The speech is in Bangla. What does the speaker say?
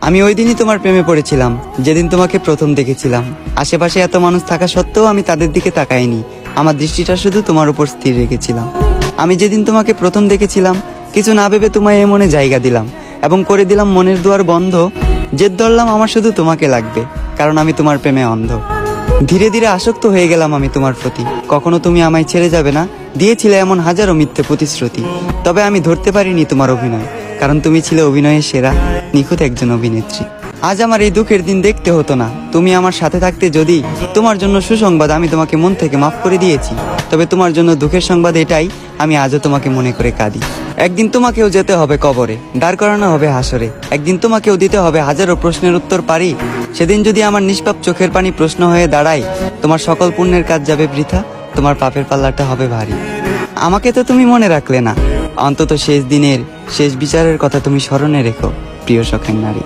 আমি ওই দিনই তোমার প্রেমে পড়েছিলাম, যেদিন তোমাকে প্রথম দেখেছিলাম। আশেপাশে এত মানুষ থাকা সত্ত্বেও আমি তাদের দিকে তাকাইনি, আমার দৃষ্টিটা শুধু তোমার উপর স্থির রেখেছিলাম। আমি যেদিন তোমাকে প্রথম দেখেছিলাম, কিছু না ভেবে তোমায় এ মনে জায়গা দিলাম এবং করে দিলাম মনের দুয়ার বন্ধ। জেদ ধরলাম আমার শুধু তোমাকে লাগবে, কারণ আমি তোমার প্রেমে অন্ধ। ধীরে ধীরে আসক্ত হয়ে গেলাম আমি তোমার প্রতি। কখনো তুমি আমায় ছেড়ে যাবে না দিয়েছিলে এমন হাজারো মিথ্যে প্রতিশ্রুতি। তবে আমি ধরতে পারিনি তোমার অভিনয়, কারণ তুমি ছিলে অভিনয়ের সেরা, নিখুঁত একজন অভিনেত্রী। আজ আমার এই দুঃখের দিন দেখতে হতো না, তুমি আমার সাথে থাকতে। যদি তোমার জন্য সুসংবাদ, আমি তোমাকে মন থেকে মাফ করে দিয়েছি। তবে তোমার জন্য দুঃখের সংবাদ এটাই, আমি আজও তোমাকে মনে করে কাঁদি। একদিন তোমাকেও যেতে হবে কবরে, দাঁড় করানো হবে হাসরে। একদিন তোমাকেও দিতে হবে হাজারো প্রশ্নের উত্তর পারি। সেদিন যদি আমার নিষ্পাপ চোখের পানি প্রশ্ন হয়ে দাঁড়ায়, তোমার সকল পুণ্যের কাজ যাবে বৃথা, তোমার পাপের পাল্লাটা হবে ভারী। আমাকে তো তুমি মনে রাখলে না, অন্তত শেষ দিনের শেষ বিচারের কথা তুমি স্মরণে রেখো, প্রিয় শখের নারী।